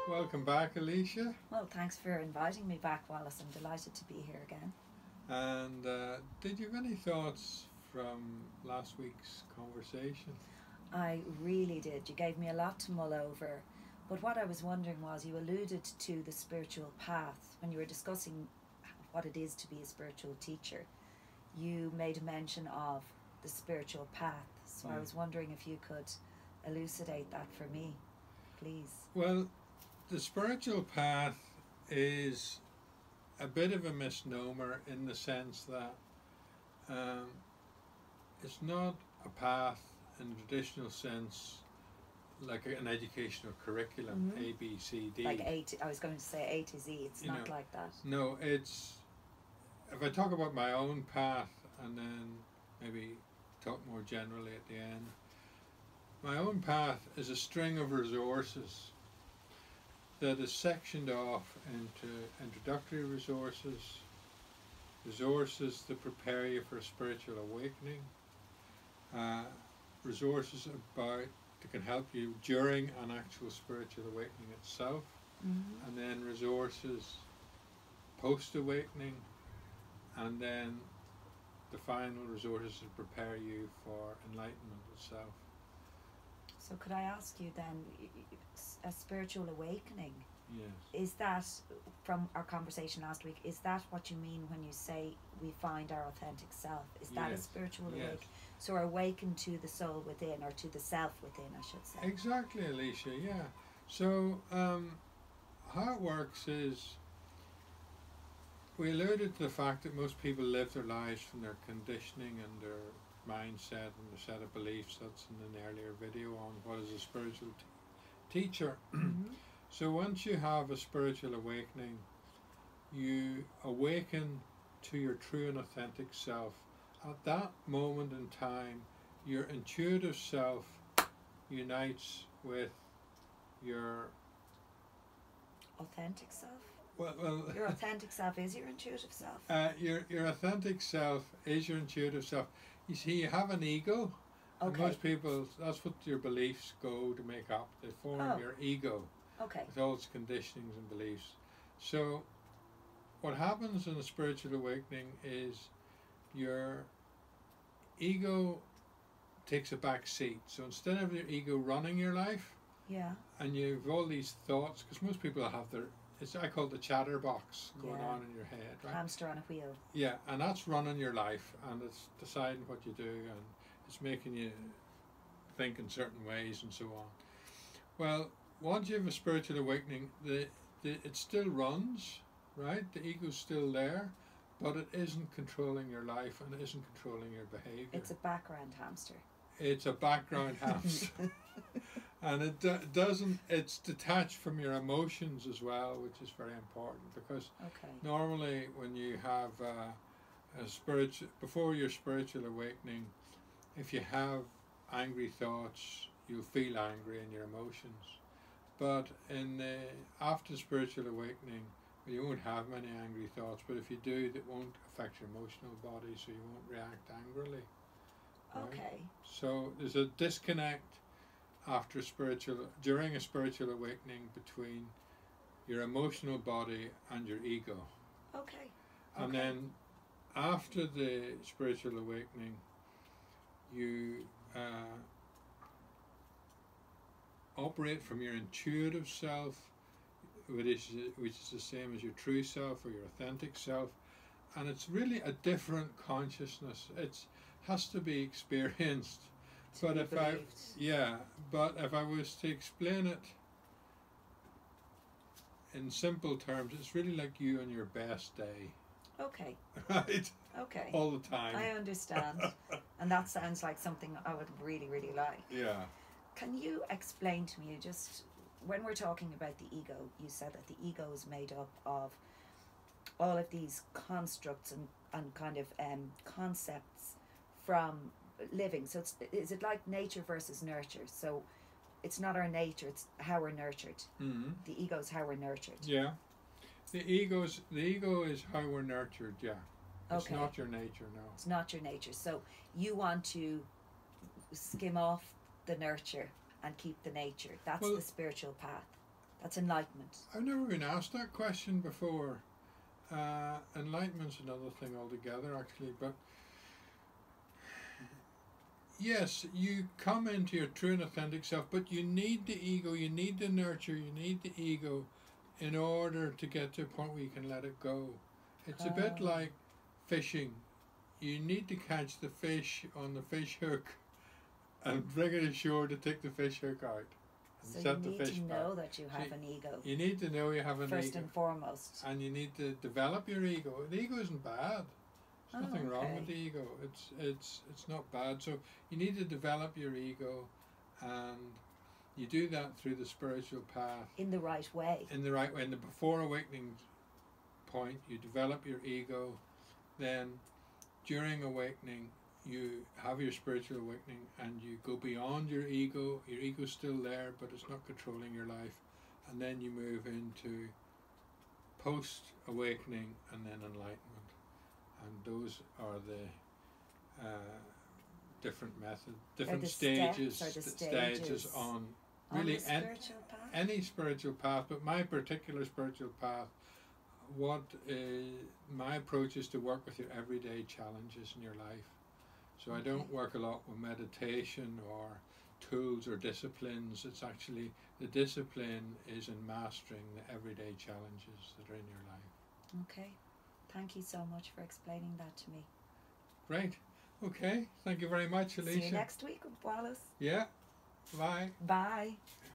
Welcome back, Alicia. Well, thanks for inviting me back, Wallace. I'm delighted to be here again. And did you have any thoughts from last week's conversation? I really did. You gave me a lot to mull over. But what I was wondering was you alluded to the spiritual path when you were discussing what it is to be a spiritual teacher. You made mention of the spiritual path. So I was wondering if you could elucidate that for me, please. Well, the spiritual path is a bit of a misnomer in the sense that it's not a path in the traditional sense like an educational curriculum, A, B, C, D. Like I was going to say A to Z. It's not like that. No, it's, if I talk about my own path and then maybe talk more generally at the end, my own path is a string of resources that is sectioned off into introductory resources, resources that prepare you for a spiritual awakening, resources about that can help you during an actual spiritual awakening itself, and then resources post-awakening, and then the final resources that prepare you for enlightenment itself. So could I ask you then, a spiritual awakening, yes, is that, from our conversation last week, is that what you mean when you say we find our authentic self? Is that a spiritual awakening? So awaken to the soul within, or to the self within, I should say. Exactly, Alicia, yeah. So how it works is, we alluded to the fact that most people live their lives from their conditioning and their mindset and the set of beliefs. That's in an earlier video on what is a spiritual teacher. So once you have a spiritual awakening, you awaken to your true and authentic self. At that moment in time, your intuitive self unites with your authentic self? Well, your authentic self is your intuitive self? Your authentic self is your intuitive self. You see, you have an ego. Okay. And most people, that's what your beliefs go to make up. They form your ego. Okay. With all its conditionings and beliefs. So what happens in a spiritual awakening is your ego takes a back seat. So instead of your ego running your life, and you have all these thoughts, because most people have their, I call it the chatterbox going on in your head, right? Hamster on a wheel. Yeah, and that's running your life, and it's deciding what you do, and it's making you think in certain ways and so on. Well, once you have a spiritual awakening, it still runs, right? The ego's still there, but it isn't controlling your life and it isn't controlling your behavior. It's a background hamster. It's a background hamster. And it doesn't, it's detached from your emotions as well, which is very important, because normally when you have a spiritual, before your spiritual awakening, if you have angry thoughts, you'll feel angry in your emotions. But in after spiritual awakening, you won't have many angry thoughts, but if you do, that won't affect your emotional body, so you won't react angrily. Right? Okay. So there's a disconnect during a spiritual awakening between your emotional body and your ego. Okay. And then after the spiritual awakening, you operate from your intuitive self, which is the same as your true self or your authentic self, and it's really a different consciousness. It has to be experienced. But if I was to explain it in simple terms, it's really like you on your best day. Okay. Right? Okay. All the time. I understand. And that sounds like something I would really, really like. Yeah. Can you explain to me, just when we're talking about the ego, you said that the ego is made up of all of these constructs and kind of concepts from living. So is it like nature versus nurture? So it's not our nature, it's how we're nurtured. The ego is how we're nurtured. Yeah. The ego is how we're nurtured, yeah. It's not your nature, no. It's not your nature. So you want to skim off the nurture and keep the nature. That's the spiritual path. That's enlightenment. I've never been asked that question before. Enlightenment's another thing altogether, actually. But yes, you come into your true and authentic self, but you need the ego, you need the nurture, you need the ego in order to get to a point where you can let it go. It's a bit like fishing. You need to catch the fish on the fish hook and bring it ashore to take the fish hook out. So you need to know that you have an ego. You need to know you have an ego. First and foremost. And you need to develop your ego. The ego isn't bad. There's nothing wrong with the ego. It's not bad. So you need to develop your ego, and you do that through the spiritual path. In the right way. In the right way. In the before awakening point, you develop your ego. Then during awakening, you have your spiritual awakening and you go beyond your ego. Your ego's still there, but it's not controlling your life. And then you move into post-awakening and then enlightenment. And those are the different methods, different stages on really any spiritual path. But my particular spiritual path, my approach is to work with your everyday challenges in your life. So I don't work a lot with meditation or tools or disciplines. It's actually, the discipline is in mastering the everyday challenges that are in your life. Okay. Thank you so much for explaining that to me. Great. Okay. Thank you very much, Alicia. See you next week, Wallace. Yeah. Bye. Bye.